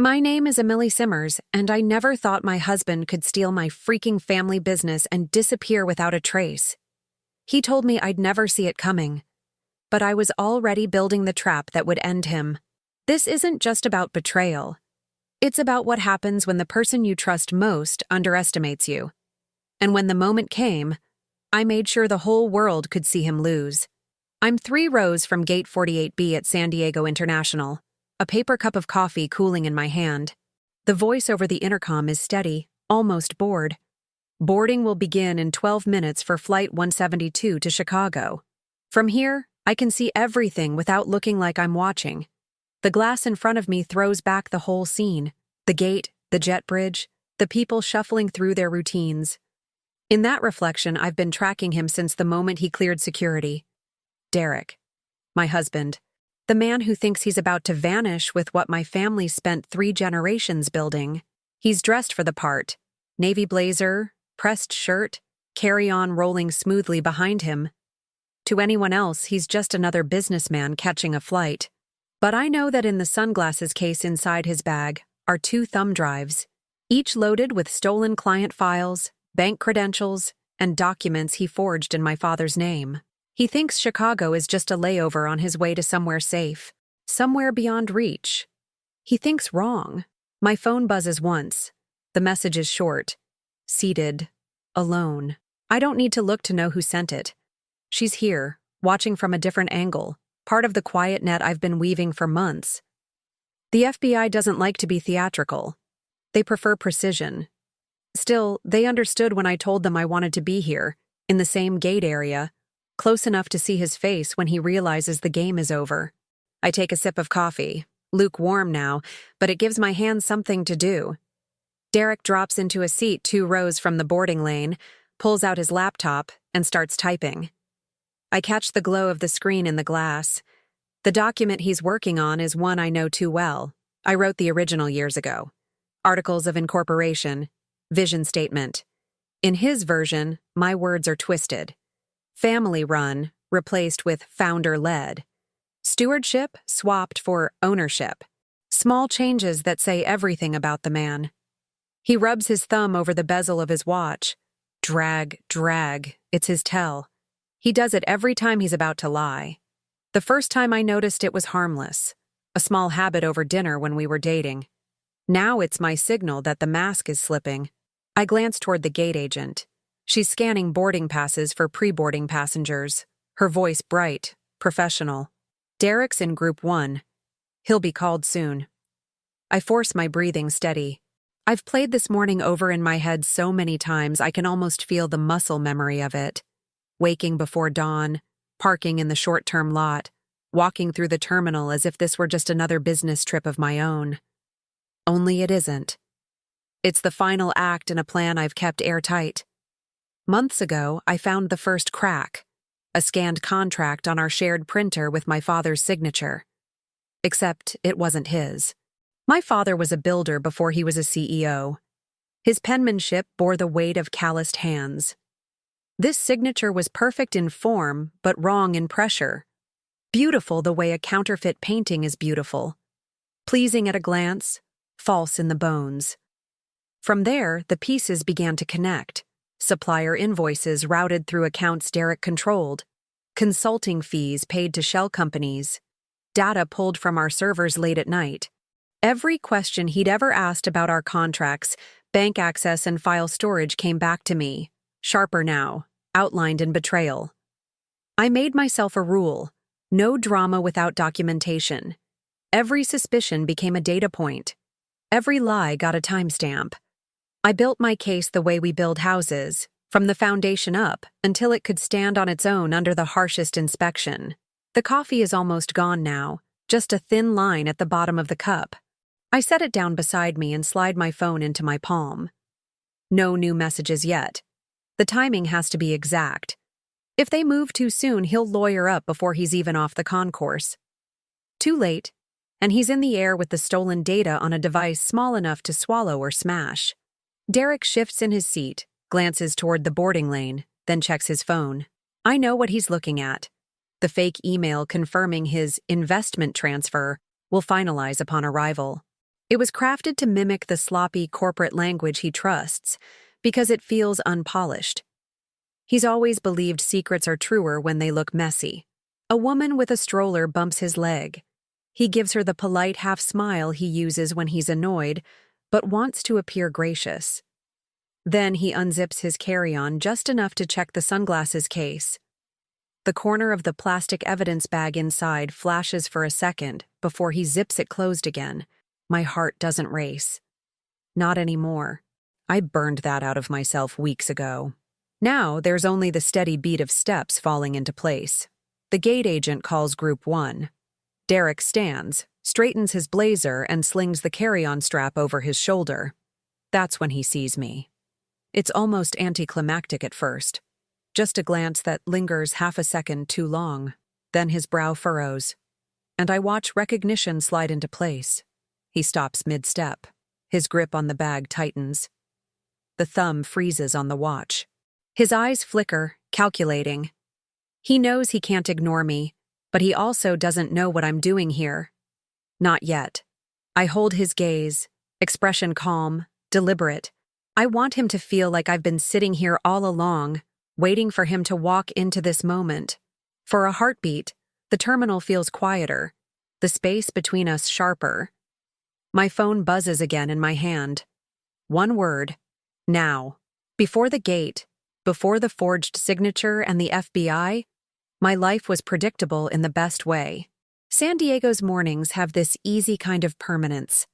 My name is Emilly Simmers, and I never thought my husband could steal my freaking family business and disappear without a trace. He told me I'd never see it coming, but I was already building the trap that would end him. This isn't just about betrayal. It's about what happens when the person you trust most underestimates you. And when the moment came, I made sure the whole world could see him lose. I'm 3 rows from Gate 48B at San Diego International, a paper cup of coffee cooling in my hand. The voice over the intercom is steady, almost bored. Boarding will begin in 12 minutes for Flight 172 to Chicago. From here, I can see everything without looking like I'm watching. The glass in front of me throws back the whole scene: the gate, the jet bridge, the people shuffling through their routines. In that reflection, I've been tracking him since the moment he cleared security. Derek, my husband, the man who thinks he's about to vanish with what my family spent 3 generations building. He's dressed for the part: navy blazer, pressed shirt, carry-on rolling smoothly behind him. To anyone else, he's just another businessman catching a flight. But I know that in the sunglasses case inside his bag are 2 thumb drives, each loaded with stolen client files, bank credentials, and documents he forged in my father's name. He thinks Chicago is just a layover on his way to somewhere safe, somewhere beyond reach. He thinks wrong. My phone buzzes once. The message is short. Seated. Alone. I don't need to look to know who sent it. She's here, watching from a different angle, part of the quiet net I've been weaving for months. The FBI doesn't like to be theatrical. They prefer precision. Still, they understood when I told them I wanted to be here, in the same gate area, close enough to see his face when he realizes the game is over. I take a sip of coffee, lukewarm now, but it gives my hands something to do. Derek drops into a seat 2 rows from the boarding lane, pulls out his laptop, and starts typing. I catch the glow of the screen in the glass. The document he's working on is one I know too well. I wrote the original years ago. Articles of incorporation, vision statement. In his version, my words are twisted. Family run replaced with founder led. Stewardship swapped for ownership. Small changes that say everything about the man. He rubs his thumb over the bezel of his watch. Drag, drag, it's his tell. He does it every time he's about to lie. The first time I noticed it was harmless, a small habit over dinner when we were dating. Now it's my signal that the mask is slipping. I glance toward the gate agent. She's scanning boarding passes for pre-boarding passengers, her voice bright, professional. Derek's in Group 1. He'll be called soon. I force my breathing steady. I've played this morning over in my head so many times I can almost feel the muscle memory of it. Waking before dawn, parking in the short-term lot, walking through the terminal as if this were just another business trip of my own. Only it isn't. It's the final act in a plan I've kept airtight. Months ago, I found the first crack, a scanned contract on our shared printer with my father's signature. Except it wasn't his. My father was a builder before he was a CEO. His penmanship bore the weight of calloused hands. This signature was perfect in form, but wrong in pressure. Beautiful the way a counterfeit painting is beautiful. Pleasing at a glance, false in the bones. From there, the pieces began to connect. Supplier invoices routed through accounts Derek controlled. Consulting fees paid to shell companies. Data pulled from our servers late at night. Every question he'd ever asked about our contracts, bank access and file storage came back to me, sharper now, outlined in Betrayal. I made myself a rule: no drama without documentation. Every suspicion became a data point. Every lie got a timestamp. I built my case the way we build houses, from the foundation up, until it could stand on its own under the harshest inspection. The coffee is almost gone now, just a thin line at the bottom of the cup. I set it down beside me and slide my phone into my palm. No new messages yet. The timing has to be exact. If they move too soon, he'll lawyer up before he's even off the concourse. Too late, and he's in the air with the stolen data on a device small enough to swallow or smash. Derek shifts in his seat, glances toward the boarding lane, then checks his phone. I know what he's looking at. The fake email confirming his investment transfer will finalize upon arrival. It was crafted to mimic the sloppy corporate language he trusts, because it feels unpolished. He's always believed secrets are truer when they look messy. A woman with a stroller bumps his leg. He gives her the polite half-smile he uses when he's annoyed, but wants to appear gracious. Then he unzips his carry-on just enough to check the sunglasses case. The corner of the plastic evidence bag inside flashes for a second before he zips it closed again. My heart doesn't race. Not anymore. I burned that out of myself weeks ago. Now there's only the steady beat of steps falling into place. The gate agent calls Group 1. Derek stands, straightens his blazer, and slings the carry-on strap over his shoulder. That's when he sees me. It's almost anticlimactic at first. Just a glance that lingers half a second too long. Then his brow furrows, and I watch recognition slide into place. He stops mid-step. His grip on the bag tightens. The thumb freezes on the watch. His eyes flicker, calculating. He knows he can't ignore me, but he also doesn't know what I'm doing here. Not yet. I hold his gaze, expression calm, deliberate. I want him to feel like I've been sitting here all along, waiting for him to walk into this moment. For a heartbeat, the terminal feels quieter, the space between us sharper. My phone buzzes again in my hand. One word. Now. Before the gate, before the forged signature and the FBI, my life was predictable in the best way. San Diego's mornings have this easy kind of permanence.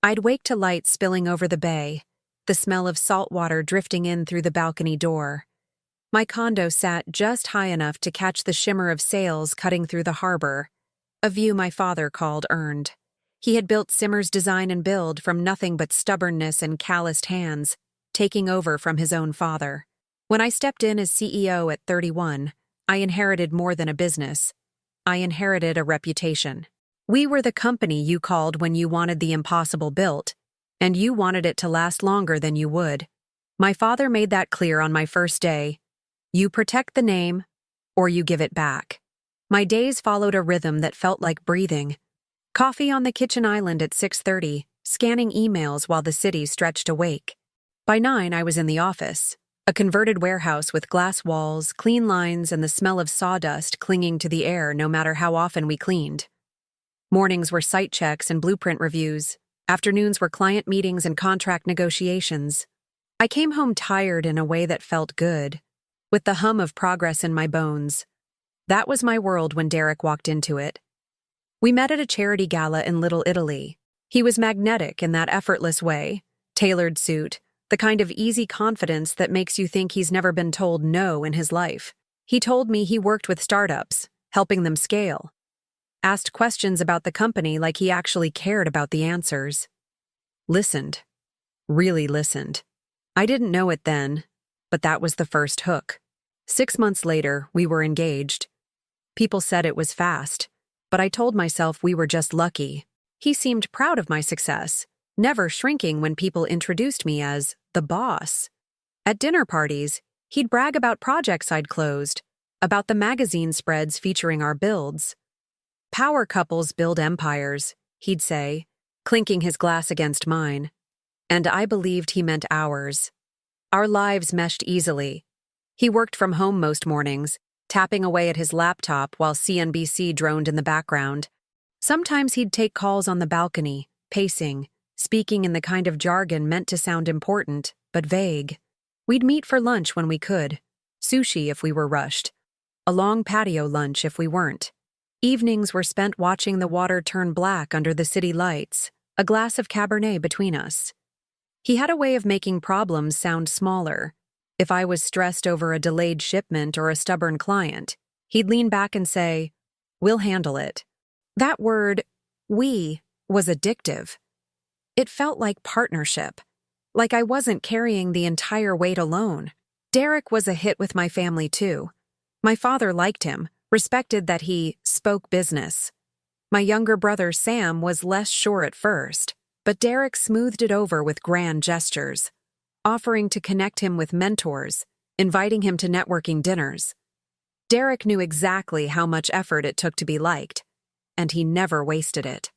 I'd wake to lights spilling over the bay, the smell of salt water drifting in through the balcony door. My condo sat just high enough to catch the shimmer of sails cutting through the harbor, a view my father called earned. He had built Simmers Design and Build from nothing but stubbornness and calloused hands, taking over from his own father. When I stepped in as CEO at 31, I inherited more than a business. I inherited a reputation. We were the company you called when you wanted the impossible built, and you wanted it to last longer than you would. My father made that clear on my first day. You protect the name, or you give it back. My days followed a rhythm that felt like breathing. Coffee on the kitchen island at 6:30, scanning emails while the city stretched awake. By 9, I was in the office, a converted warehouse with glass walls, clean lines, and the smell of sawdust clinging to the air no matter how often we cleaned. Mornings were site checks and blueprint reviews. Afternoons were client meetings and contract negotiations. I came home tired in a way that felt good, with the hum of progress in my bones. That was my world when Derek walked into it. We met at a charity gala in Little Italy. He was magnetic in that effortless way, tailored suit, the kind of easy confidence that makes you think he's never been told no in his life. He told me he worked with startups, helping them scale. Asked questions about the company like he actually cared about the answers. Listened. Really listened. I didn't know it then, but that was the first hook. 6 months later, we were engaged. People said it was fast, but I told myself we were just lucky. He seemed proud of my success, never shrinking when people introduced me as the boss. At dinner parties, he'd brag about projects I'd closed, about the magazine spreads featuring our builds. Power couples build empires, he'd say, clinking his glass against mine. And I believed he meant ours. Our lives meshed easily. He worked from home most mornings, tapping away at his laptop while CNBC droned in the background. Sometimes he'd take calls on the balcony, pacing, speaking in the kind of jargon meant to sound important, but vague. We'd meet for lunch when we could, sushi if we were rushed, a long patio lunch if we weren't. Evenings were spent watching the water turn black under the city lights, a glass of Cabernet between us. He had a way of making problems sound smaller. If I was stressed over a delayed shipment or a stubborn client, he'd lean back and say, "We'll handle it." That word, "we," was addictive. It felt like partnership, like I wasn't carrying the entire weight alone. Derek was a hit with my family too. My father liked him, respected that he spoke business. My younger brother Sam was less sure at first, but Derek smoothed it over with grand gestures, offering to connect him with mentors, inviting him to networking dinners. Derek knew exactly how much effort it took to be liked, and he never wasted it.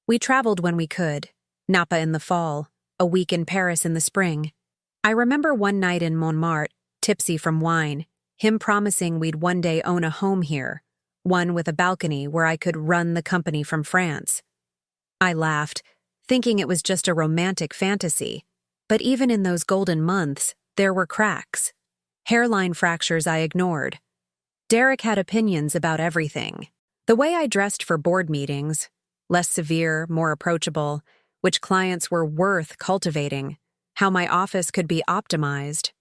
We traveled when we could, Napa in the fall, a week in Paris in the spring. I remember one night in Montmartre, tipsy from wine, him promising we'd one day own a home here, one with a balcony where I could run the company from France. I laughed, thinking it was just a romantic fantasy, but even in those golden months, there were cracks. Hairline fractures I ignored. Derek had opinions about everything. The way I dressed for board meetings, less severe, more approachable, which clients were worth cultivating, how my office could be optimized.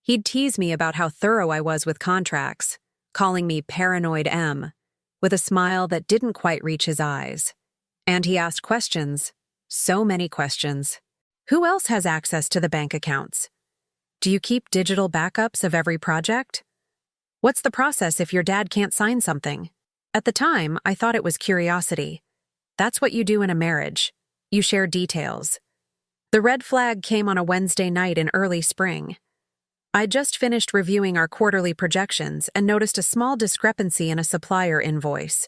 He'd tease me about how thorough I was with contracts, calling me Paranoid M, with a smile that didn't quite reach his eyes. And he asked questions, so many questions. Who else has access to the bank accounts? Do you keep digital backups of every project? What's the process if your dad can't sign something? At the time, I thought it was curiosity. That's what you do in a marriage. You share details. The red flag came on a Wednesday night in early spring. I'd just finished reviewing our quarterly projections and noticed a small discrepancy in a supplier invoice.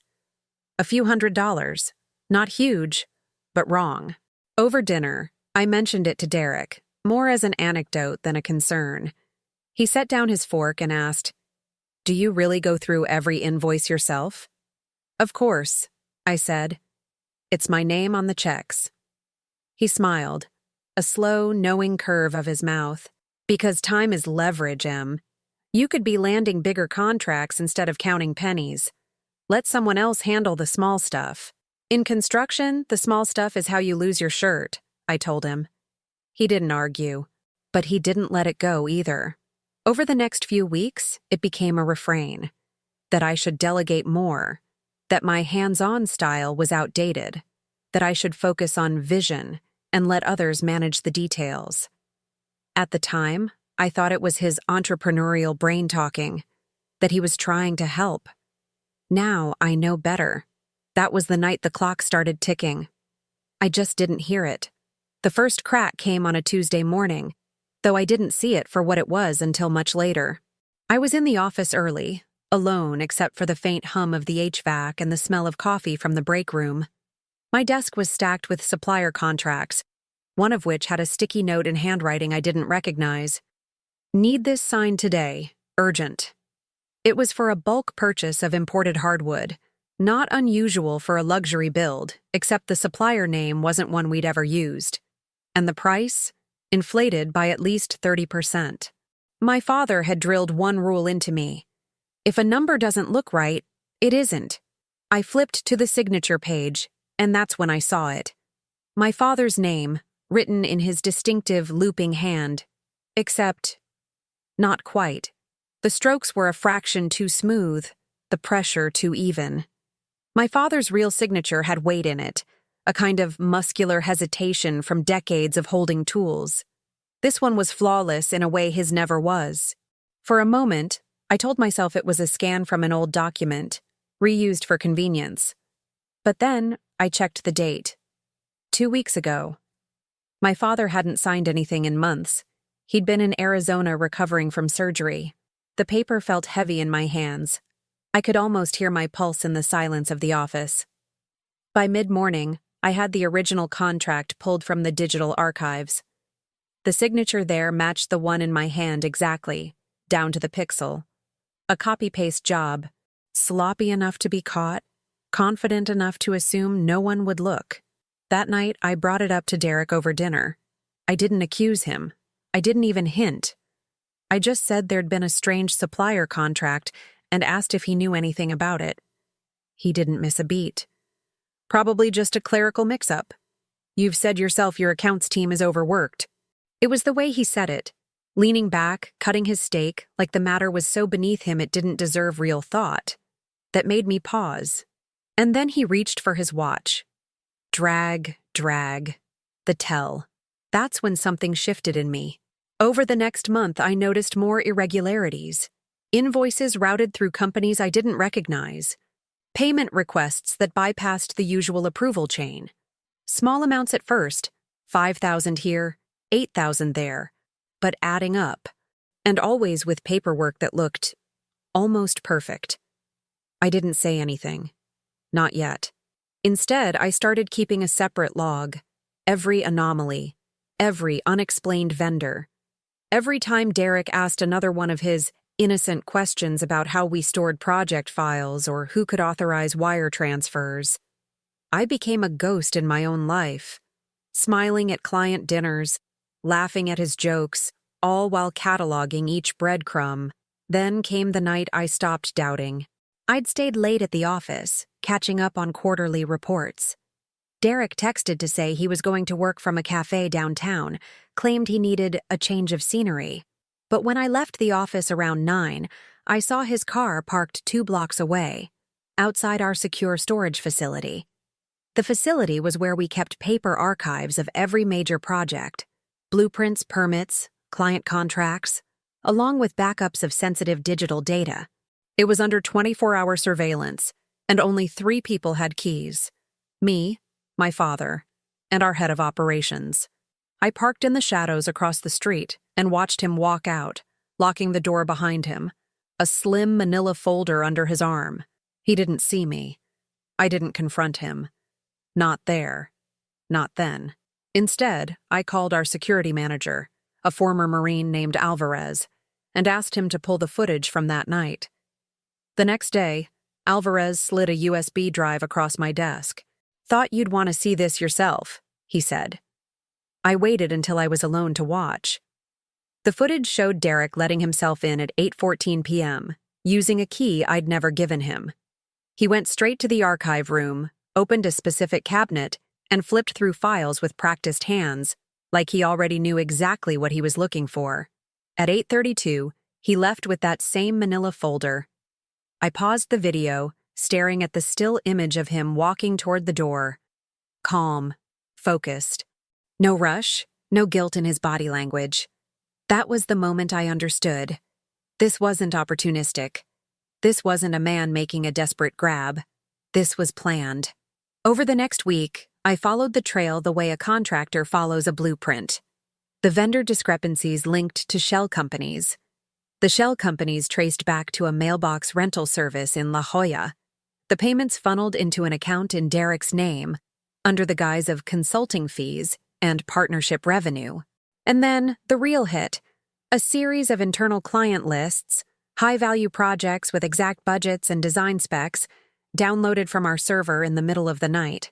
A few $100s. Not huge, but wrong. Over dinner, I mentioned it to Derek, more as an anecdote than a concern. He set down his fork and asked, "Do you really go through every invoice yourself?" "Of course," I said. "It's my name on the checks." He smiled, a slow, knowing curve of his mouth. "Because time is leverage, Em. You could be landing bigger contracts instead of counting pennies. Let someone else handle the small stuff. In construction, the small stuff is how you lose your shirt," I told him. He didn't argue, but he didn't let it go either. Over the next few weeks, it became a refrain. That I should delegate more. That my hands-on style was outdated. That I should focus on vision and let others manage the details. At the time, I thought it was his entrepreneurial brain talking, that he was trying to help. Now I know better. That was the night the clock started ticking. I just didn't hear it. The first crack came on a Tuesday morning, though I didn't see it for what it was until much later. I was in the office early, alone except for the faint hum of the HVAC and the smell of coffee from the break room. My desk was stacked with supplier contracts, one of which had a sticky note in handwriting I didn't recognize. "Need this signed today. Urgent." It was for a bulk purchase of imported hardwood, not unusual for a luxury build, except the supplier name wasn't one we'd ever used. And the price? Inflated by at least 30%. My father had drilled one rule into me. If a number doesn't look right, it isn't. I flipped to the signature page, and that's when I saw it. My father's name, written in his distinctive looping hand. Except, not quite. The strokes were a fraction too smooth, the pressure too even. My father's real signature had weight in it, a kind of muscular hesitation from decades of holding tools. This one was flawless in a way his never was. For a moment, I told myself it was a scan from an old document, reused for convenience. But then, I checked the date. 2 weeks ago. My father hadn't signed anything in months. He'd been in Arizona recovering from surgery. The paper felt heavy in my hands. I could almost hear my pulse in the silence of the office. By mid-morning, I had the original contract pulled from the digital archives. The signature there matched the one in my hand exactly, down to the pixel. A copy-paste job, sloppy enough to be caught, confident enough to assume no one would look. That night, I brought it up to Derek over dinner. I didn't accuse him. I didn't even hint. I just said there'd been a strange supplier contract and asked if he knew anything about it. He didn't miss a beat. "Probably just a clerical mix-up. You've said yourself your accounts team is overworked." It was the way he said it, leaning back, cutting his steak, like the matter was so beneath him it didn't deserve real thought, that made me pause. And then he reached for his watch. Drag, the tell. That's when something shifted in me. Over the next month, I noticed more irregularities. Invoices routed through companies I didn't recognize. Payment requests that bypassed the usual approval chain. Small amounts at first, 5,000 here, 8,000 there, but adding up, and always with paperwork that looked almost perfect. I didn't say anything. Not yet. Instead, I started keeping a separate log. Every anomaly, every unexplained vendor. Every time Derek asked another one of his innocent questions about how we stored project files or who could authorize wire transfers, I became a ghost in my own life, smiling at client dinners, laughing at his jokes, all while cataloging each breadcrumb. Then came the night I stopped doubting. I'd stayed late at the office, catching up on quarterly reports. Derek texted to say he was going to work from a cafe downtown, claimed he needed a change of scenery. But when I left the office around 9, I saw his car parked 2 blocks away, outside our secure storage facility. The facility was where we kept paper archives of every major project, blueprints, permits, client contracts, along with backups of sensitive digital data. It was under 24-hour surveillance, and only 3 people had keys: me, my father, and our head of operations. I parked in the shadows across the street and watched him walk out, locking the door behind him, a slim manila folder under his arm. He didn't see me. I didn't confront him. Not there. Not then. Instead, I called our security manager, a former Marine named Alvarez, and asked him to pull the footage from that night. The next day, Alvarez slid a USB drive across my desk. "Thought you'd want to see this yourself," he said. I waited until I was alone to watch. The footage showed Derek letting himself in at 8:14 p.m., using a key I'd never given him. He went straight to the archive room, opened a specific cabinet, and flipped through files with practiced hands, like he already knew exactly what he was looking for. At 8:32, he left with that same manila folder. I paused the video, staring at the still image of him walking toward the door. Calm, focused. No rush, no guilt in his body language. That was the moment I understood. This wasn't opportunistic. This wasn't a man making a desperate grab. This was planned. Over the next week, I followed the trail the way a contractor follows a blueprint. The vendor discrepancies linked to shell companies. The shell companies traced back to a mailbox rental service in La Jolla. The payments funneled into an account in Derek's name, under the guise of consulting fees and partnership revenue. And then, the real hit, a series of internal client lists, high-value projects with exact budgets and design specs, downloaded from our server in the middle of the night.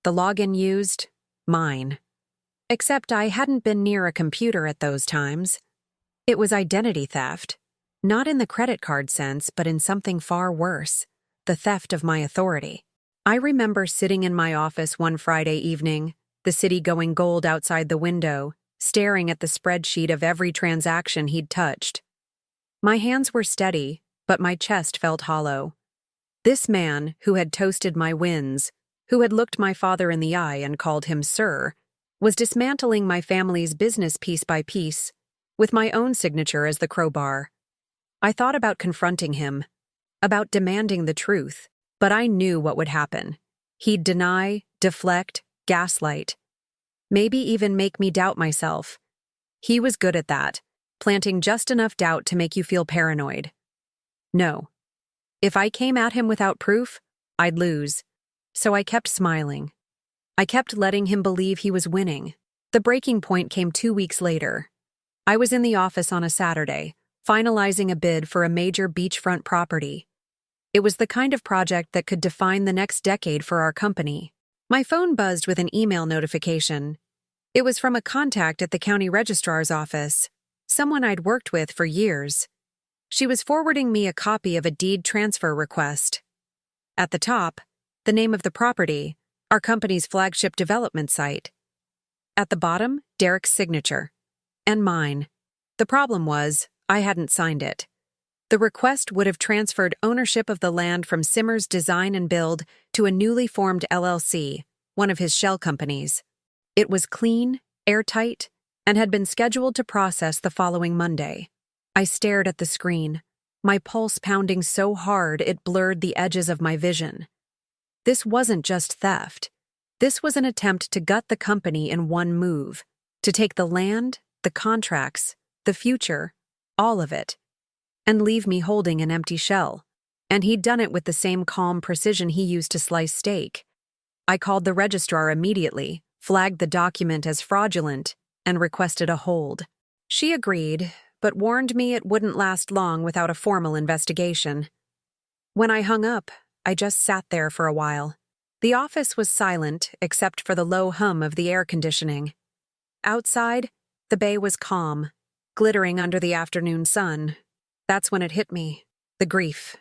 The login used? Mine. Except I hadn't been near a computer at those times. It was identity theft. Not in the credit card sense, but in something far worse. The theft of my authority. I remember sitting in my office one Friday evening, the city going gold outside the window, staring at the spreadsheet of every transaction he'd touched. My hands were steady, but my chest felt hollow. This man, who had toasted my wins, who had looked my father in the eye and called him sir, was dismantling my family's business piece by piece, with my own signature as the crowbar. I thought about confronting him, about demanding the truth, but I knew what would happen. He'd deny, deflect, gaslight. Maybe even make me doubt myself. He was good at that, planting just enough doubt to make you feel paranoid. No. If I came at him without proof, I'd lose. So I kept smiling. I kept letting him believe he was winning. The breaking point came 2 weeks later. I was in the office on a Saturday, finalizing a bid for a major beachfront property. It was the kind of project that could define the next decade for our company. My phone buzzed with an email notification. It was from a contact at the county registrar's office, someone I'd worked with for years. She was forwarding me a copy of a deed transfer request. At the top, the name of the property, our company's flagship development site. At the bottom, Derek's signature. And mine. The problem was, I hadn't signed it. The request would have transferred ownership of the land from Simmers Design and Build to a newly formed LLC, one of his shell companies. It was clean, airtight, and had been scheduled to process the following Monday. I stared at the screen, my pulse pounding so hard it blurred the edges of my vision. This wasn't just theft. This was an attempt to gut the company in one move, to take the land, the contracts, the future, all of it, and leave me holding an empty shell. And he'd done it with the same calm precision he used to slice steak. I called the registrar immediately, flagged the document as fraudulent, and requested a hold. She agreed, but warned me it wouldn't last long without a formal investigation. When I hung up, I just sat there for a while. The office was silent except for the low hum of the air conditioning. Outside, the bay was calm, glittering under the afternoon sun. That's when it hit me. The grief,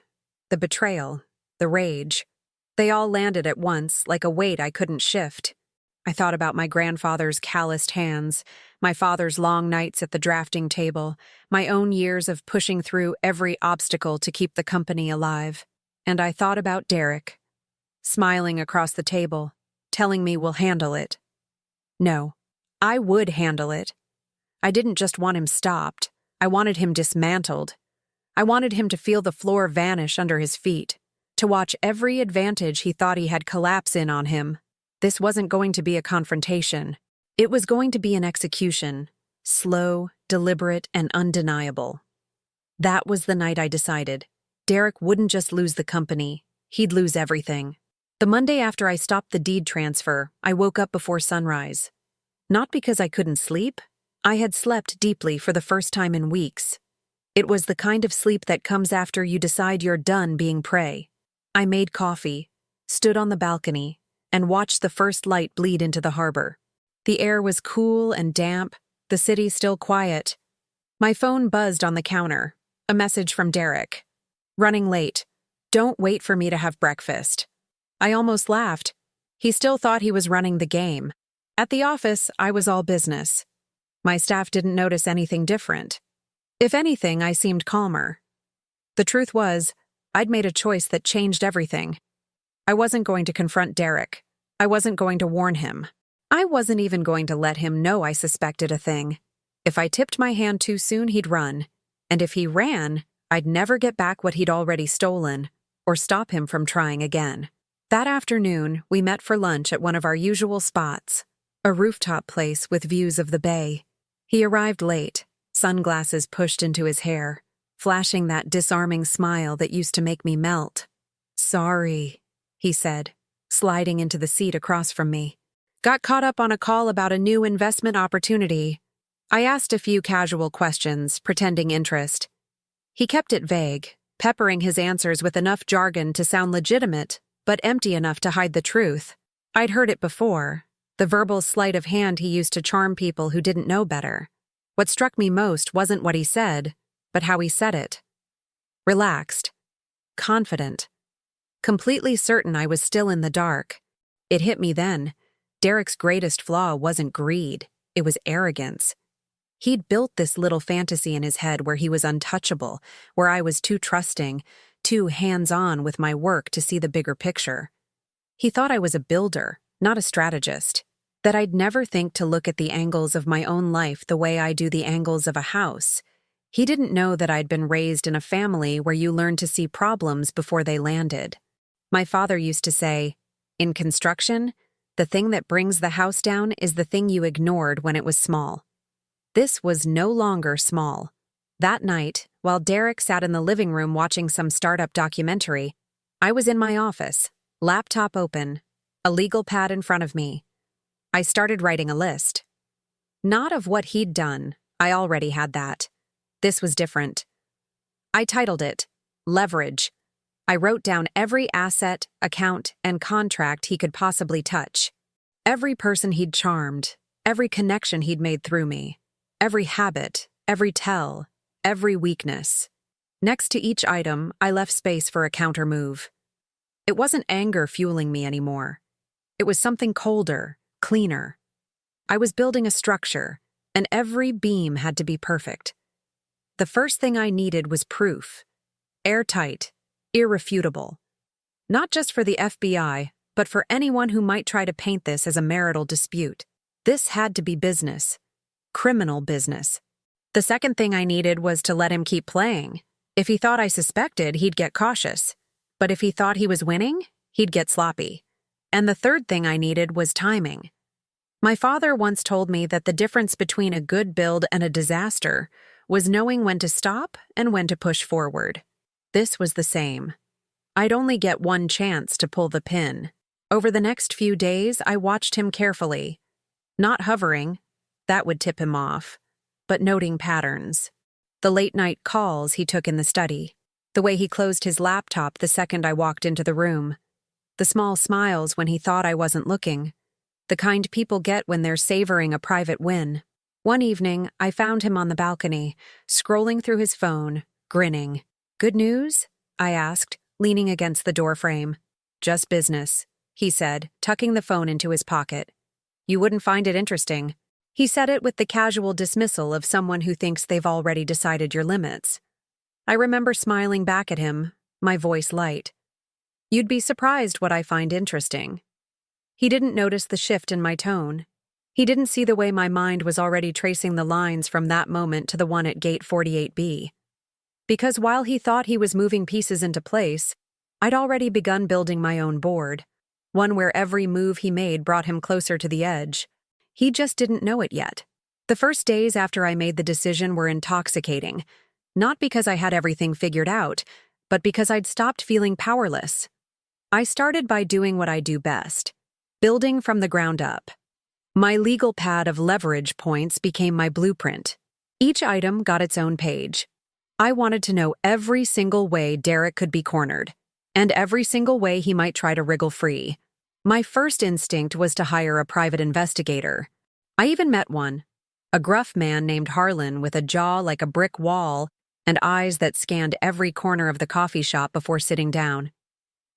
the betrayal, the rage. They all landed at once, like a weight I couldn't shift. I thought about my grandfather's calloused hands, my father's long nights at the drafting table, my own years of pushing through every obstacle to keep the company alive. And I thought about Derek, smiling across the table, telling me we'll handle it. No, I would handle it. I didn't just want him stopped. I wanted him dismantled. I wanted him to feel the floor vanish under his feet, to watch every advantage he thought he had collapse in on him. This wasn't going to be a confrontation. It was going to be an execution, slow, deliberate, and undeniable. That was the night I decided. Derek wouldn't just lose the company, he'd lose everything. The Monday after I stopped the deed transfer, I woke up before sunrise. Not because I couldn't sleep. I had slept deeply for the first time in weeks. It was the kind of sleep that comes after you decide you're done being prey. I made coffee, stood on the balcony, and watched the first light bleed into the harbor. The air was cool and damp, the city still quiet. My phone buzzed on the counter, a message from Derek. Running late. Don't wait for me to have breakfast. I almost laughed. He still thought he was running the game. At the office, I was all business. My staff didn't notice anything different. If anything, I seemed calmer. The truth was, I'd made a choice that changed everything. I wasn't going to confront Derek. I wasn't going to warn him. I wasn't even going to let him know I suspected a thing. If I tipped my hand too soon, he'd run. And if he ran, I'd never get back what he'd already stolen, or stop him from trying again. That afternoon, we met for lunch at one of our usual spots, a rooftop place with views of the bay. He arrived late, sunglasses pushed into his hair, flashing that disarming smile that used to make me melt. "Sorry," he said, sliding into the seat across from me. "Got caught up on a call about a new investment opportunity." I asked a few casual questions, pretending interest. He kept it vague, peppering his answers with enough jargon to sound legitimate, but empty enough to hide the truth. I'd heard it before, the verbal sleight of hand he used to charm people who didn't know better. What struck me most wasn't what he said, but how he said it. Relaxed. Confident. Completely certain I was still in the dark. It hit me then. Derek's greatest flaw wasn't greed, it was arrogance. He'd built this little fantasy in his head where he was untouchable, where I was too trusting, too hands-on with my work to see the bigger picture. He thought I was a builder, not a strategist, that I'd never think to look at the angles of my own life the way I do the angles of a house. He didn't know that I'd been raised in a family where you learn to see problems before they landed. My father used to say, "In construction, the thing that brings the house down is the thing you ignored when it was small." This was no longer small. That night, while Derek sat in the living room watching some startup documentary, I was in my office, laptop open, a legal pad in front of me. I started writing a list. Not of what he'd done, I already had that. This was different. I titled it, Leverage. I wrote down every asset, account, and contract he could possibly touch. Every person he'd charmed, every connection he'd made through me. Every habit, every tell, every weakness. Next to each item, I left space for a counter move. It wasn't anger fueling me anymore. It was something colder, cleaner. I was building a structure, and every beam had to be perfect. The first thing I needed was proof. Airtight, irrefutable. Not just for the FBI, but for anyone who might try to paint this as a marital dispute. This had to be business. Criminal business. The second thing I needed was to let him keep playing. If he thought I suspected, he'd get cautious. But if he thought he was winning, he'd get sloppy. And the third thing I needed was timing. My father once told me that the difference between a good build and a disaster was knowing when to stop and when to push forward. This was the same. I'd only get one chance to pull the pin. Over the next few days, I watched him carefully, Not hovering, that would tip him off, but noting patterns. The late-night calls he took in the study, the way he closed his laptop the second I walked into the room, the small smiles when he thought I wasn't looking, the kind people get when they're savoring a private win. One evening, I found him on the balcony, scrolling through his phone, grinning. "Good news?" I asked, leaning against the doorframe. "Just business," he said, tucking the phone into his pocket. "You wouldn't find it interesting." He said it with the casual dismissal of someone who thinks they've already decided your limits. I remember smiling back at him, my voice light. "You'd be surprised what I find interesting." He didn't notice the shift in my tone. He didn't see the way my mind was already tracing the lines from that moment to the one at Gate 48B. Because while he thought he was moving pieces into place, I'd already begun building my own board, one where every move he made brought him closer to the edge. He just didn't know it yet. The first days after I made the decision were intoxicating, not because I had everything figured out, but because I'd stopped feeling powerless. I started by doing what I do best, building from the ground up. My legal pad of leverage points became my blueprint. Each item got its own page. I wanted to know every single way Derek could be cornered, and every single way he might try to wriggle free. My first instinct was to hire a private investigator. I even met one, a gruff man named Harlan with a jaw like a brick wall and eyes that scanned every corner of the coffee shop before sitting down.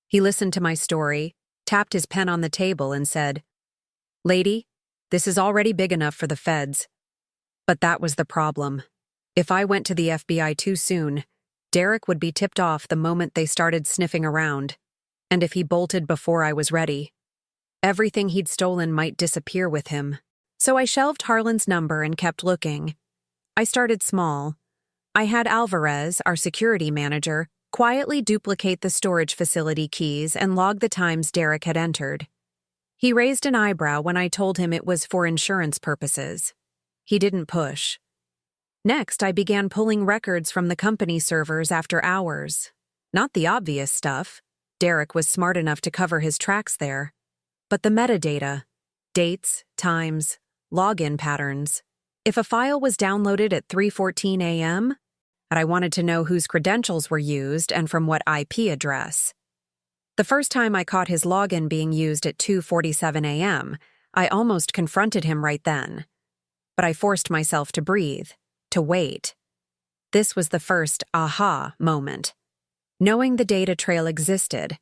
He listened to my story, tapped his pen on the table, and said, "Lady, this is already big enough for the feds." But that was the problem. If I went to the FBI too soon, Derek would be tipped off the moment they started sniffing around. And if he bolted before I was ready, everything he'd stolen might disappear with him. So I shelved Harlan's number and kept looking. I started small. I had Alvarez, our security manager, quietly duplicate the storage facility keys and log the times Derek had entered. He raised an eyebrow when I told him it was for insurance purposes. He didn't push. Next, I began pulling records from the company servers after hours. Not the obvious stuff. Derek was smart enough to cover his tracks there. But the metadata, dates, times, login patterns. If a file was downloaded at 3:14 a.m., and I wanted to know whose credentials were used and from what IP address. The first time I caught his login being used at 2:47 a.m., I almost confronted him right then. But I forced myself to breathe, to wait. This was the first aha moment. Knowing the data trail existed,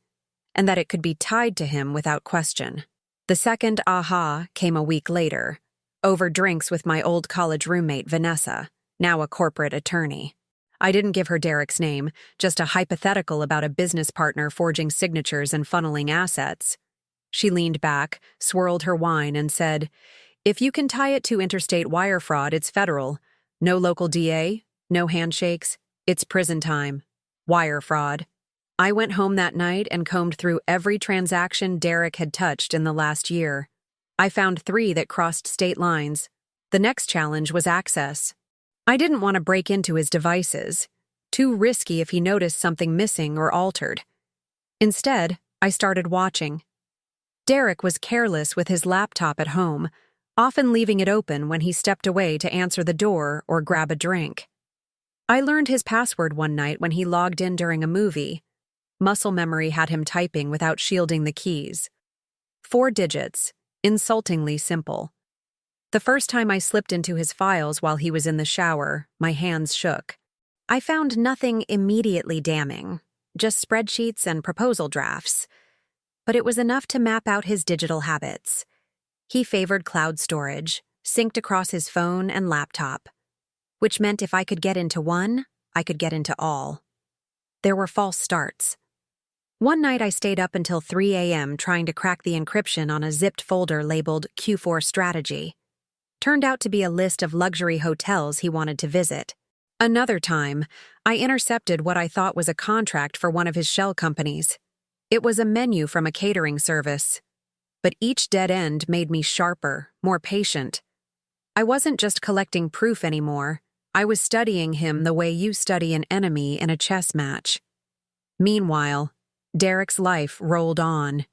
and that it could be tied to him without question. The second aha came a week later, over drinks with my old college roommate Vanessa, now a corporate attorney. I didn't give her Derek's name, just a hypothetical about a business partner forging signatures and funneling assets. She leaned back, swirled her wine, and said, "If you can tie it to interstate wire fraud, it's federal. No local DA, no handshakes, it's prison time. Wire fraud." I went home that night and combed through every transaction Derek had touched in the last year. I found 3 that crossed state lines. The next challenge was access. I didn't want to break into his devices. Too risky if he noticed something missing or altered. Instead, I started watching. Derek was careless with his laptop at home, often leaving it open when he stepped away to answer the door or grab a drink. I learned his password one night when he logged in during a movie. Muscle memory had him typing without shielding the keys. 4 digits, insultingly simple. The first time I slipped into his files while he was in the shower, my hands shook. I found nothing immediately damning, just spreadsheets and proposal drafts. But it was enough to map out his digital habits. He favored cloud storage, synced across his phone and laptop, which meant if I could get into one, I could get into all. There were false starts. One night I stayed up until 3 a.m. trying to crack the encryption on a zipped folder labeled Q4 Strategy. Turned out to be a list of luxury hotels he wanted to visit. Another time, I intercepted what I thought was a contract for one of his shell companies. It was a menu from a catering service. But each dead end made me sharper, more patient. I wasn't just collecting proof anymore. I was studying him the way you study an enemy in a chess match. Meanwhile, Derek's life rolled on.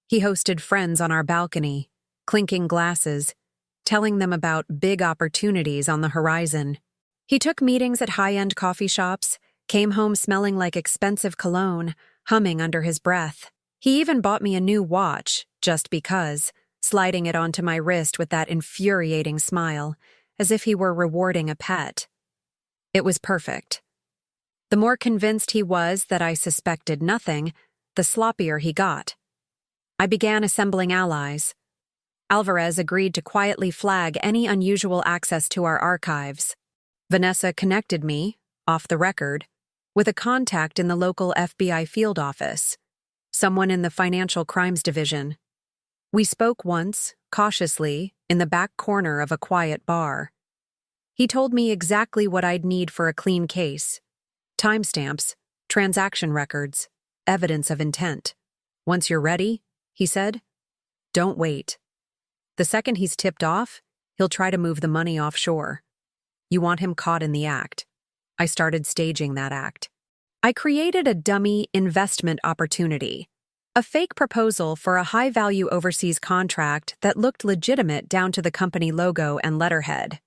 He hosted friends on our balcony, clinking glasses, telling them about big opportunities on the horizon. He took meetings at high-end coffee shops, came home smelling like expensive cologne, humming under his breath. He even bought me a new watch, just because, sliding it onto my wrist with that infuriating smile, as if he were rewarding a pet. It was perfect. The more convinced he was that I suspected nothing, the sloppier he got. I began assembling allies. Alvarez agreed to quietly flag any unusual access to our archives. Vanessa connected me, off the record, with a contact in the local FBI field office, someone in the Financial Crimes Division. We spoke once, cautiously, in the back corner of a quiet bar. He told me exactly what I'd need for a clean case: timestamps, transaction records, evidence of intent. Once you're ready, he said, don't wait. The second he's tipped off, he'll try to move the money offshore. You want him caught in the act. I started staging that act. I created a dummy investment opportunity, a fake proposal for a high-value overseas contract that looked legitimate down to the company logo and letterhead.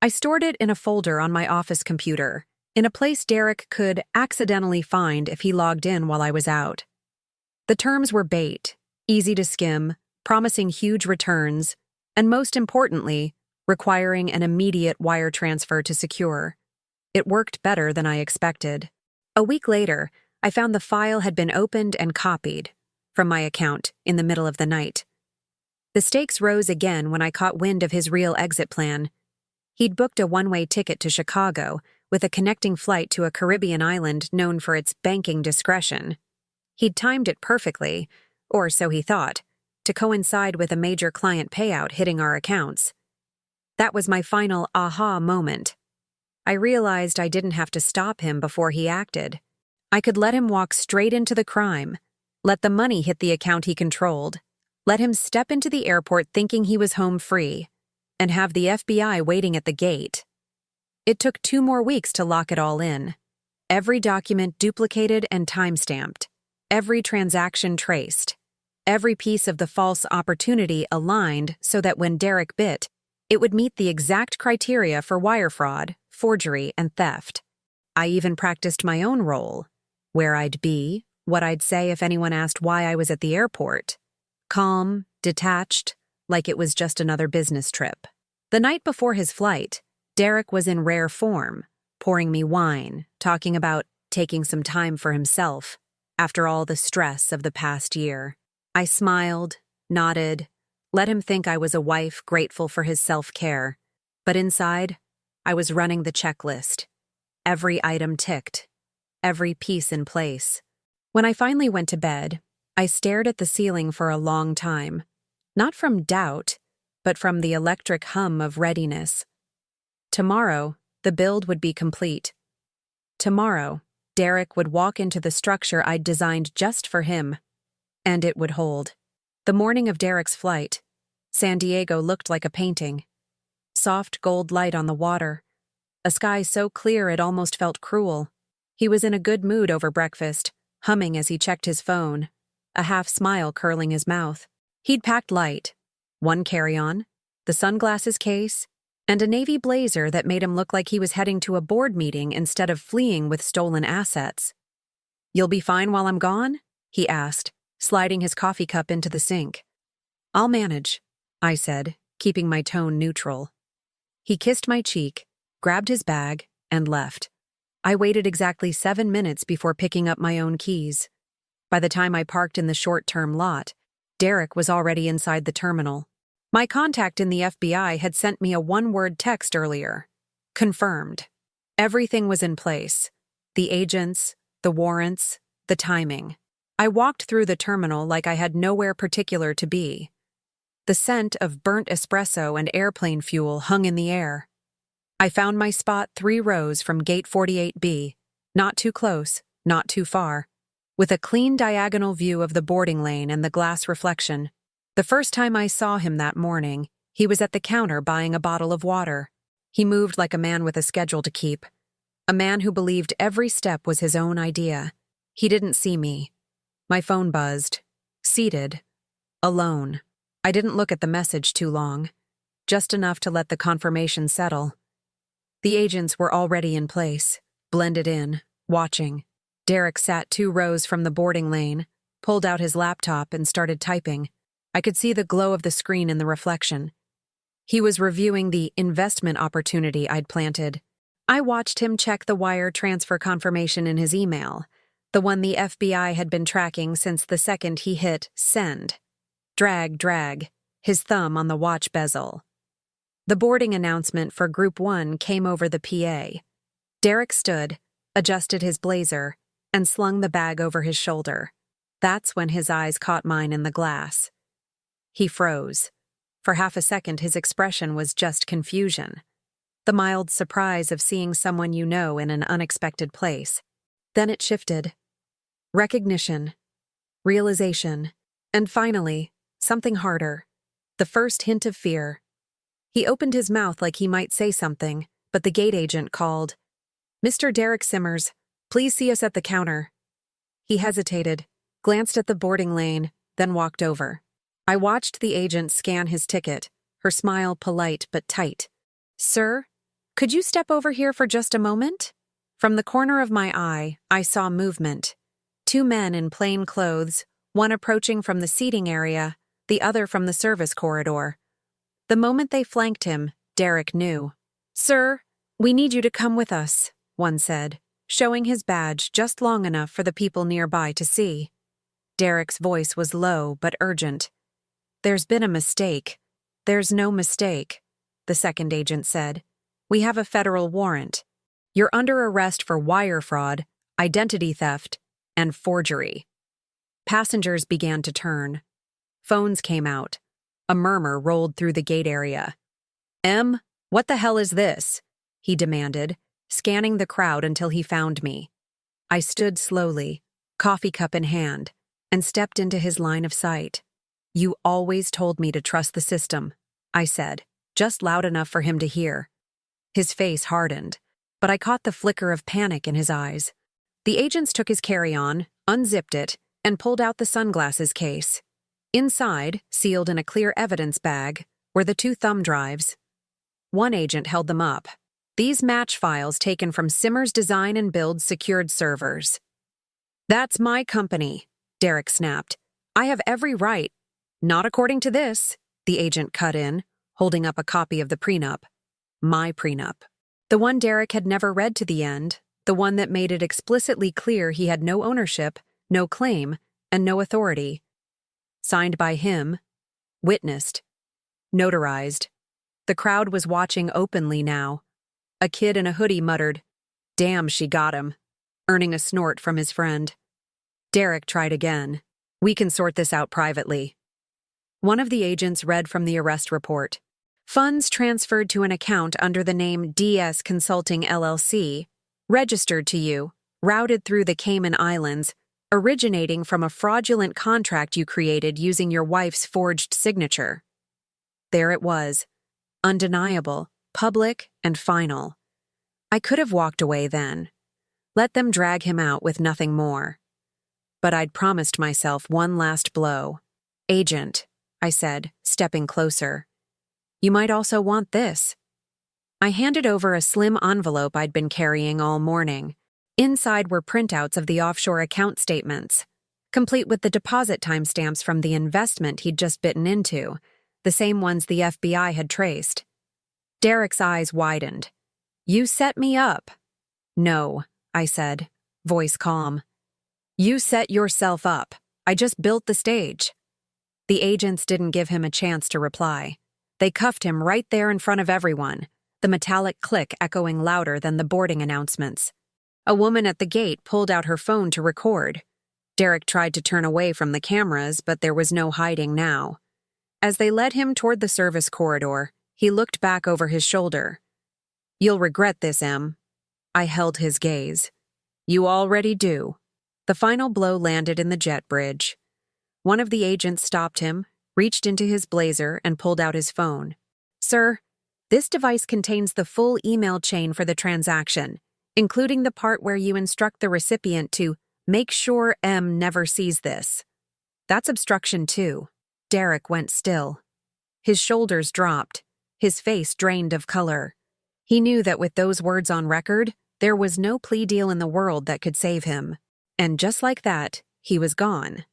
I stored it in a folder on my office computer, in a place Derek could accidentally find if he logged in while I was out. The terms were bait, easy to skim, promising huge returns, and most importantly, requiring an immediate wire transfer to secure. It worked better than I expected. A week later, I found the file had been opened and copied from my account in the middle of the night. The stakes rose again when I caught wind of his real exit plan. He'd booked a one-way ticket to Chicago with a connecting flight to a Caribbean island known for its banking discretion. He'd timed it perfectly, or so he thought, to coincide with a major client payout hitting our accounts. That was my final aha moment. I realized I didn't have to stop him before he acted. I could let him walk straight into the crime, let the money hit the account he controlled, let him step into the airport thinking he was home free, and have the FBI waiting at the gate. It took 2 more weeks to lock it all in. Every document duplicated and timestamped, every transaction traced, every piece of the false opportunity aligned so that when Derek bit, it would meet the exact criteria for wire fraud, forgery, and theft. I even practiced my own role, where I'd be, what I'd say if anyone asked why I was at the airport. Calm, detached, like it was just another business trip. The night before his flight, Derek was in rare form, pouring me wine, talking about taking some time for himself after all the stress of the past year. I smiled, nodded, let him think I was a wife grateful for his self-care. But inside, I was running the checklist. Every item ticked, every piece in place. When I finally went to bed, I stared at the ceiling for a long time, not from doubt, but from the electric hum of readiness. Tomorrow, the build would be complete. Tomorrow, Derek would walk into the structure I'd designed just for him, and it would hold. The morning of Derek's flight, San Diego looked like a painting. Soft gold light on the water, a sky so clear it almost felt cruel. He was in a good mood over breakfast, humming as he checked his phone, a half-smile curling his mouth. He'd packed light, 1 carry-on, the sunglasses case, and a navy blazer that made him look like he was heading to a board meeting instead of fleeing with stolen assets. "You'll be fine while I'm gone?" he asked, sliding his coffee cup into the sink. "I'll manage," I said, keeping my tone neutral. He kissed my cheek, grabbed his bag, and left. I waited exactly 7 minutes before picking up my own keys. By the time I parked in the short-term lot, Derek was already inside the terminal. My contact in the FBI had sent me a 1-word text earlier. Confirmed. Everything was in place. The agents, the warrants, the timing. I walked through the terminal like I had nowhere particular to be. The scent of burnt espresso and airplane fuel hung in the air. I found my spot 3 rows from gate 48B, not too close, not too far, with a clean diagonal view of the boarding lane and the glass reflection. The first time I saw him that morning, he was at the counter buying a bottle of water. He moved like a man with a schedule to keep, a man who believed every step was his own idea. He didn't see me. My phone buzzed. Seated. Alone. I didn't look at the message too long. just enough to let the confirmation settle. The agents were already in place, blended in, watching. Derek sat 2 rows from the boarding lane, pulled out his laptop and started typing. I could see the glow of the screen in the reflection. He was reviewing the investment opportunity I'd planted. I watched him check the wire transfer confirmation in his email, the one the FBI had been tracking since the second he hit send. Drag, his thumb on the watch bezel. The boarding announcement for Group 1 came over the PA. Derek stood, adjusted his blazer, and slung the bag over his shoulder. That's when his eyes caught mine in the glass. He froze. For half a second, his expression was just confusion. The mild surprise of seeing someone you know in an unexpected place. Then it shifted. Recognition, realization, and finally, something harder. The first hint of fear. He opened his mouth like he might say something, but the gate agent called, "Mr. Derek Simmers, please see us at the counter." He hesitated, glanced at the boarding lane, then walked over. I watched the agent scan his ticket, her smile polite but tight. "Sir, could you step over here for just a moment?" From the corner of my eye, I saw movement. 2 men in plain clothes, one approaching from the seating area, the other from the service corridor. The moment they flanked him, Derek knew. "Sir, we need you to come with us," one said, showing his badge just long enough for the people nearby to see. Derek's voice was low but urgent. "There's been a mistake." "There's no mistake," the second agent said. "We have a federal warrant. You're under arrest for wire fraud, identity theft, and forgery." Passengers began to turn. Phones came out. A murmur rolled through the gate area. What the hell is this?" he demanded, scanning the crowd until he found me. I stood slowly, coffee cup in hand, and stepped into his line of sight. "You always told me to trust the system," I said, just loud enough for him to hear. His face hardened, but I caught the flicker of panic in his eyes. The agents took his carry-on, unzipped it, and pulled out the sunglasses case. Inside, sealed in a clear evidence bag, were the 2 thumb drives. One agent held them up. "These match files taken from Simmers Design and Build secured servers." "That's my company," Derek snapped. "I have every right." "Not according to this," the agent cut in, holding up a copy of the prenup. My prenup. The one Derek had never read to the end, the one that made it explicitly clear he had no ownership, no claim, and no authority. Signed by him, witnessed, notarized. The crowd was watching openly now. A kid in a hoodie muttered, "Damn, she got him," earning a snort from his friend. Derek tried again. "We can sort this out privately." One of the agents read from the arrest report. "Funds transferred to an account under the name DS Consulting LLC, registered to you, routed through the Cayman Islands, originating from a fraudulent contract you created using your wife's forged signature." There it was. Undeniable, public, and final. I could have walked away then. Let them drag him out with nothing more. But I'd promised myself one last blow. "Agent," I said, stepping closer. "You might also want this." I handed over a slim envelope I'd been carrying all morning. Inside were printouts of the offshore account statements, complete with the deposit timestamps from the investment he'd just bitten into, the same ones the FBI had traced. Derek's eyes widened. "You set me up." "No," I said, voice calm. "You set yourself up. I just built the stage." The agents didn't give him a chance to reply. They cuffed him right there in front of everyone, the metallic click echoing louder than the boarding announcements. A woman at the gate pulled out her phone to record. Derek tried to turn away from the cameras, but there was no hiding now. As they led him toward the service corridor, he looked back over his shoulder. "You'll regret this, Em." I held his gaze. "You already do." The final blow landed in the jet bridge. One of the agents stopped him, reached into his blazer, and pulled out his phone. "Sir, this device contains the full email chain for the transaction, including the part where you instruct the recipient to make sure M never sees this." "That's obstruction too." Derek went still. His shoulders dropped. his face drained of color. He knew that with those words on record, there was no plea deal in the world that could save him. And just like that, he was gone.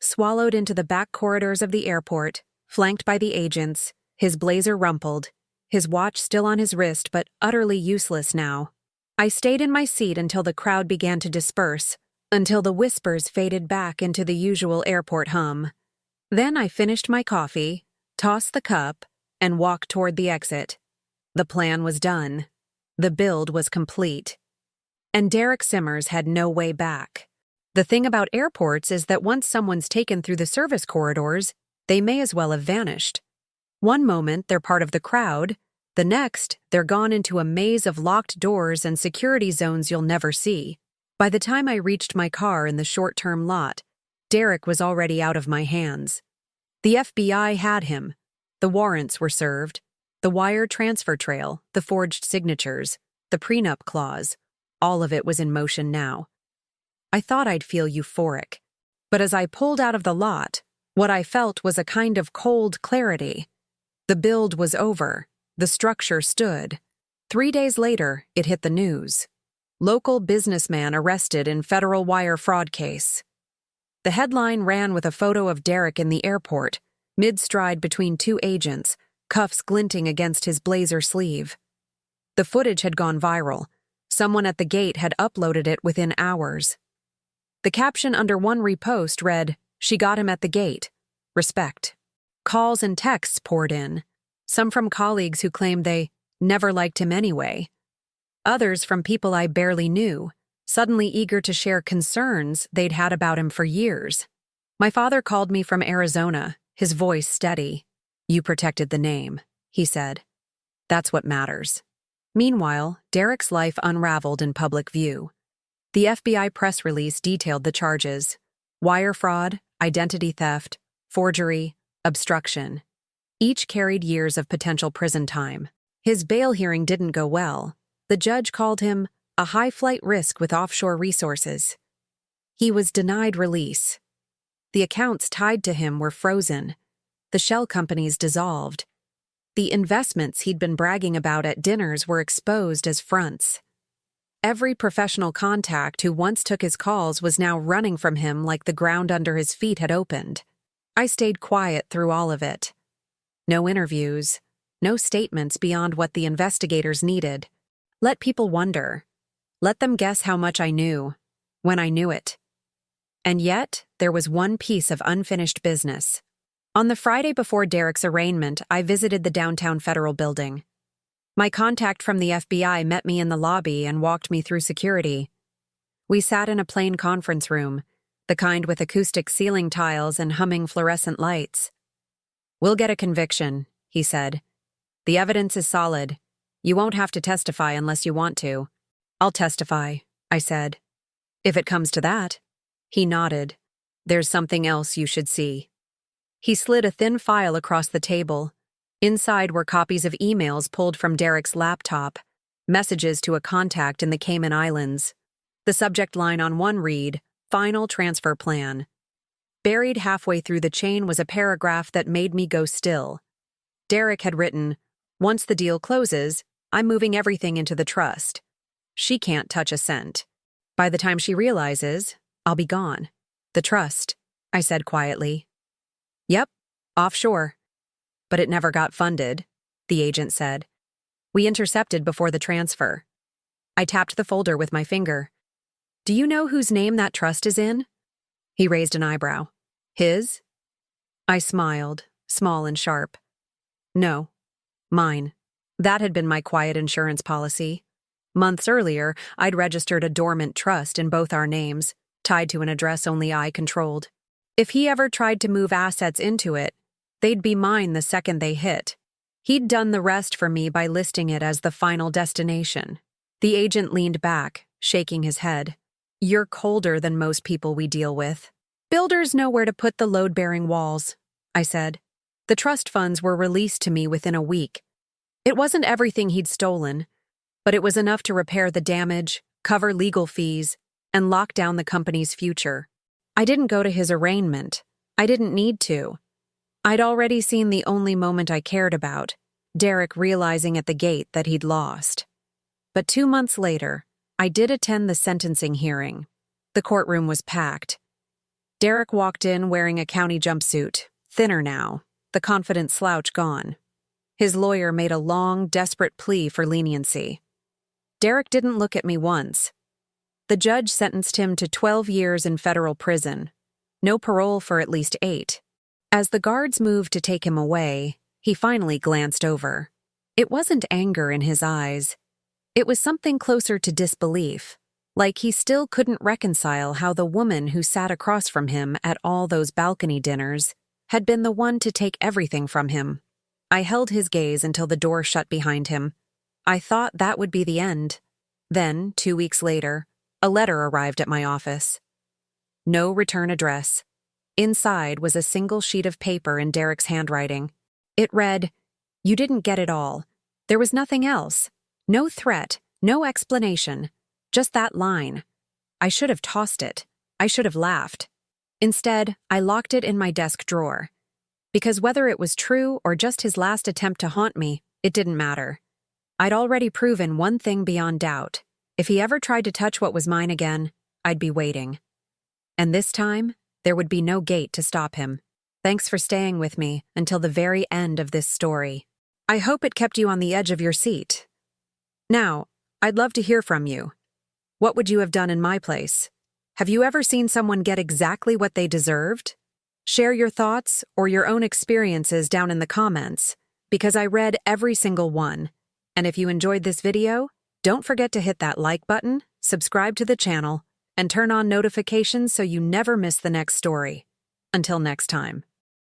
Swallowed into the back corridors of the airport, flanked by the agents, his blazer rumpled, his watch still on his wrist but utterly useless now. I stayed in my seat until the crowd began to disperse, until the whispers faded back into the usual airport hum. Then I finished my coffee, tossed the cup, and walked toward the exit. The plan was done. The build was complete. And Derek Simmers had no way back. The thing about airports is that once someone's taken through the service corridors, they may as well have vanished. One moment, they're part of the crowd. The next, they're gone into a maze of locked doors and security zones you'll never see. By the time I reached my car in the short-term lot, Derek was already out of my hands. The FBI had him. The warrants were served. The wire transfer trail, the forged signatures, the prenup clause, all of it was in motion now. I thought I'd feel euphoric, but as I pulled out of the lot, what I felt was a kind of cold clarity. The build was over. The structure stood. 3 days later, it hit the news. Local businessman arrested in federal wire fraud case. The headline ran with a photo of Derek in the airport, mid-stride between two agents, cuffs glinting against his blazer sleeve. The footage had gone viral. Someone at the gate had uploaded it within hours. The caption under one repost read, "She got him at the gate. Respect." Calls and texts poured in, some from colleagues who claimed they never liked him anyway. Others from people I barely knew, suddenly eager to share concerns they'd had about him for years. My father called me from Arizona, his voice steady. "You protected the name," he said. "That's what matters." Meanwhile, Derek's life unraveled in public view. The FBI press release detailed the charges: wire fraud, identity theft, forgery, obstruction. Each carried years of potential prison time. His bail hearing didn't go well. The judge called him a high-flight risk with offshore resources. He was denied release. The accounts tied to him were frozen. The shell companies dissolved. The investments he'd been bragging about at dinners were exposed as fronts. Every professional contact who once took his calls was now running from him like the ground under his feet had opened. I stayed quiet through all of it. No interviews, no statements beyond what the investigators needed. Let people wonder. Let them guess how much I knew, when I knew it. And yet, there was one piece of unfinished business. On the Friday before Derek's arraignment, I visited the downtown federal building. My contact from the FBI met me in the lobby and walked me through security. We sat in a plain conference room, the kind with acoustic ceiling tiles and humming fluorescent lights. "We'll get a conviction," he said. "The evidence is solid. You won't have to testify unless you want to." "I'll testify," I said. "If it comes to that." He nodded. "There's something else you should see." He slid a thin file across the table. Inside were copies of emails pulled from Derek's laptop, messages to a contact in the Cayman Islands. The subject line on one read, "Final transfer plan." Buried halfway through the chain was a paragraph that made me go still. Derek had written, "Once the deal closes, I'm moving everything into the trust. She can't touch a cent. By the time she realizes, I'll be gone." "The trust," I said quietly. "Yep, offshore." "But it never got funded," the agent said. "We intercepted before the transfer." I tapped the folder with my finger. "Do you know whose name that trust is in?" He raised an eyebrow. "His?" I smiled, small and sharp. "No, mine." That had been my quiet insurance policy. Months earlier, I'd registered a dormant trust in both our names, tied to an address only I controlled. If he ever tried to move assets into it, they'd be mine the second they hit. He'd done the rest for me by listing it as the final destination. The agent leaned back, shaking his head. "You're colder than most people we deal with. Builders know where to put the load-bearing walls," I said. The trust funds were released to me within a week. It wasn't everything he'd stolen, but it was enough to repair the damage, cover legal fees, and lock down the company's future. I didn't go to his arraignment. I didn't need to. I'd already seen the only moment I cared about, Derek realizing at the gate that he'd lost. But 2 months later, I did attend the sentencing hearing. The courtroom was packed. Derek walked in wearing a county jumpsuit, thinner now, the confident slouch gone. His lawyer made a long, desperate plea for leniency. Derek didn't look at me once. The judge sentenced him to 12 years in federal prison, no parole for at least 8. As the guards moved to take him away, he finally glanced over. It wasn't anger in his eyes. It was something closer to disbelief, like he still couldn't reconcile how the woman who sat across from him at all those balcony dinners had been the one to take everything from him. I held his gaze until the door shut behind him. I thought that would be the end. Then, 2 weeks later, a letter arrived at my office. No return address. Inside was a single sheet of paper in Derek's handwriting. It read, "You didn't get it all. There was nothing else. No threat, no explanation. Just that line. I should have tossed it. I should have laughed. Instead, I locked it in my desk drawer. Because whether it was true or just his last attempt to haunt me, it didn't matter. I'd already proven one thing beyond doubt. If he ever tried to touch what was mine again, I'd be waiting. And this time, there would be no gate to stop him. Thanks for staying with me until the very end of this story. I hope it kept you on the edge of your seat. Now, I'd love to hear from you. What would you have done in my place? Have you ever seen someone get exactly what they deserved? Share your thoughts or your own experiences down in the comments, because I read every single one. And if you enjoyed this video, don't forget to hit that like button, subscribe to the channel, and turn on notifications so you never miss the next story. Until next time.